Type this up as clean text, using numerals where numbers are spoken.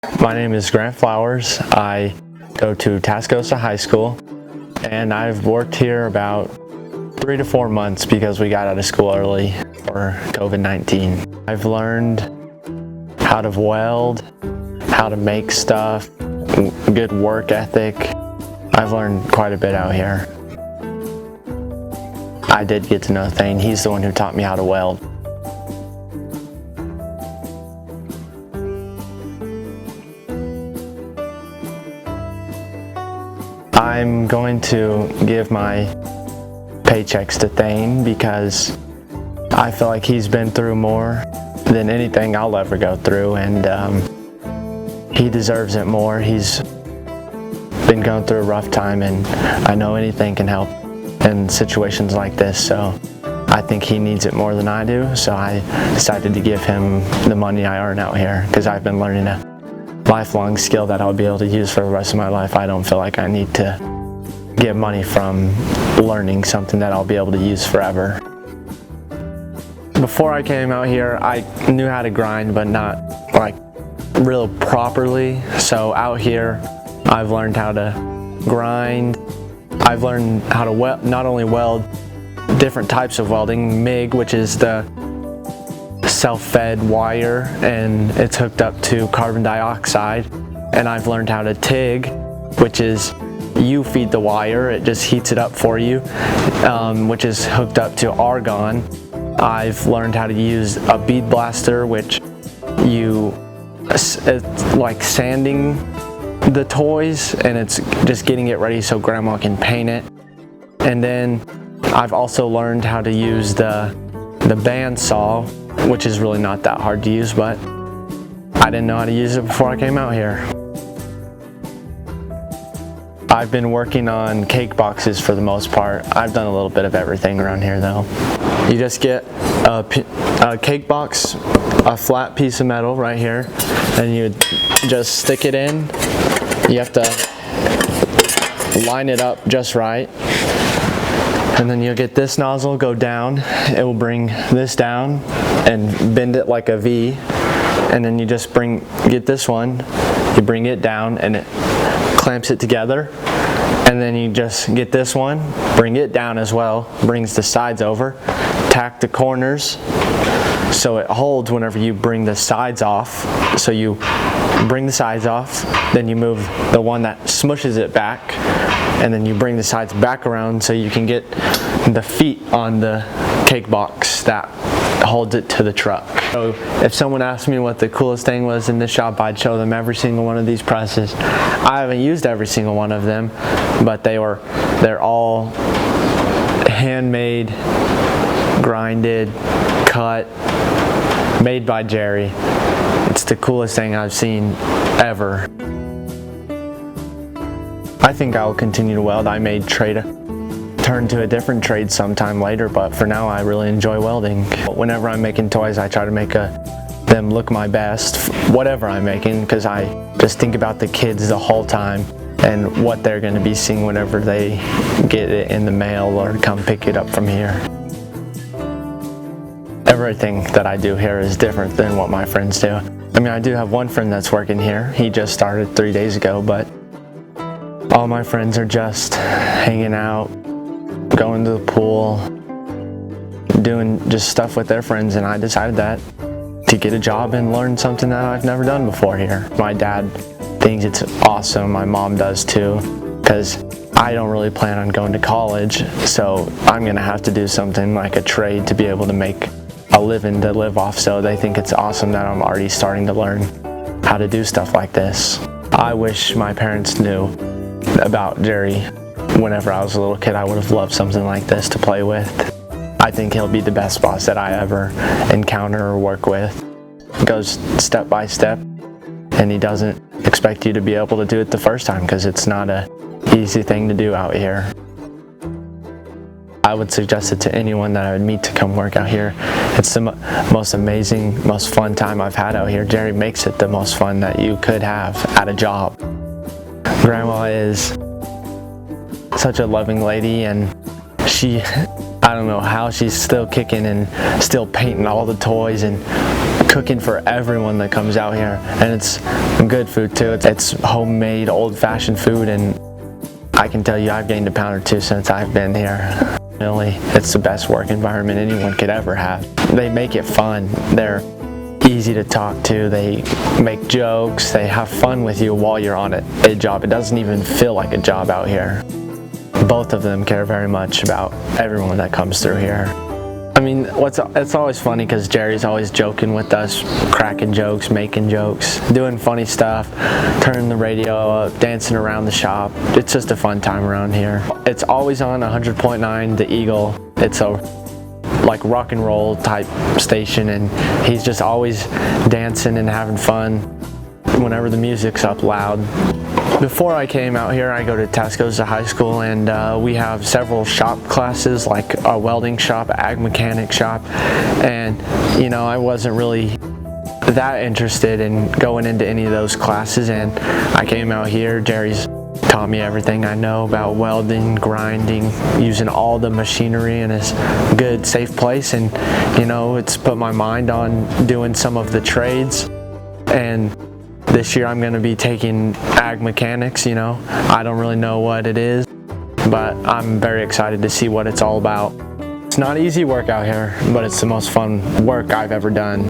My name is Grant Flowers. I go to Tascosa High School, and I've worked here about 3 to 4 months because we got out of school early for COVID-19. I've learned how to weld, how to make stuff, good work ethic. I've learned quite a bit out here. I did get to know Thane. He's the one who taught me how to weld. I'm going to give my paychecks to Thane because I feel like he's been through more than anything I'll ever go through, and he deserves it more. He's been going through a rough time, and I know anything can help in situations like this, so I think he needs it more than I do, so I decided to give him the money I earn out here because I've been learning a lifelong skill that I'll be able to use for the rest of my life. I don't feel like I need to get money from learning something that I'll be able to use forever. Before I came out here, I knew how to grind, but not like real properly. So out here, I've learned how to grind. I've learned how to not only weld different types of welding, MIG, which is the self-fed wire, and it's hooked up to carbon dioxide. And I've learned how to TIG, which is you feed the wire, it just heats it up for you, which is hooked up to argon. I've learned how to use a bead blaster, which it's like sanding the toys, and it's just getting it ready so grandma can paint it. And then I've also learned how to use the bandsaw, which is really not that hard to use, but I didn't know how to use it before I came out here. I've been working on cake boxes for the most part. I've done a little bit of everything around here though. You just get a cake box, a flat piece of metal right here, and you just stick it in. You have to line it up just right. And then you'll get this nozzle go down. It will bring this down and bend it like a V. And then you just get this one, you bring it down and it clamps it together. And then you just get this one, bring it down as well, brings the sides over, tack the corners so it holds whenever you bring the sides off. So you bring the sides off, then you move the one that smushes it back, and then you bring the sides back around so you can get the feet on the cake box that holds it to the truck. So if someone asked me what the coolest thing was in this shop, I'd show them every single one of these presses. I haven't used every single one of them, but they're all handmade, grinded, cut, made by Jerry. It's the coolest thing I've seen ever. I think I will continue to weld. I may turn to a different trade sometime later, but for now I really enjoy welding. Whenever I'm making toys, I try to make them look my best, whatever I'm making, because I just think about the kids the whole time and what they're going to be seeing whenever they get it in the mail or come pick it up from here. Everything that I do here is different than what my friends do. I mean, I do have one friend that's working here. He just started 3 days ago, but all my friends are just hanging out, going to the pool, doing just stuff with their friends, and I decided that to get a job and learn something that I've never done before here. My dad thinks it's awesome, my mom does too, because I don't really plan on going to college, so I'm gonna have to do something like a trade to be able to make a living to live off, so they think it's awesome that I'm already starting to learn how to do stuff like this. I wish my parents knew about Jerry. Whenever I was a little kid, I would have loved something like this to play with. I think he'll be the best boss that I ever encounter or work with. He goes step by step, and he doesn't expect you to be able to do it the first time because it's not an easy thing to do out here. I would suggest it to anyone that I would meet to come work out here. It's the most amazing, most fun time I've had out here. Jerry makes it the most fun that you could have at a job. Grandma is such a loving lady, and I don't know how she's still kicking and still painting all the toys and cooking for everyone that comes out here, and it's good food too. It's homemade, old-fashioned food, and I can tell you I've gained a pound or two since I've been here. Really, it's the best work environment anyone could ever have. They make it fun. They're easy to talk to. They make jokes. They have fun with you while you're on a job. It doesn't even feel like a job out here. Both of them care very much about everyone that comes through here. I mean, it's always funny because Jerry's always joking with us, cracking jokes, making jokes, doing funny stuff, turning the radio up, dancing around the shop. It's just a fun time around here. It's always on 100.9 The Eagle. It's a like rock and roll type station, and he's just always dancing and having fun whenever the music's up loud. Before I came out here, I go to Tascosa High School, and we have several shop classes, like a welding shop, ag mechanic shop, and you know, I wasn't really that interested in going into any of those classes, and I came out here. Jerry's taught me everything I know about welding, grinding, using all the machinery in a good, safe place, and you know, it's put my mind on doing some of the trades. And this year I'm going to be taking ag mechanics. You know, I don't really know what it is, but I'm very excited to see what it's all about. It's not easy work out here, but it's the most fun work I've ever done.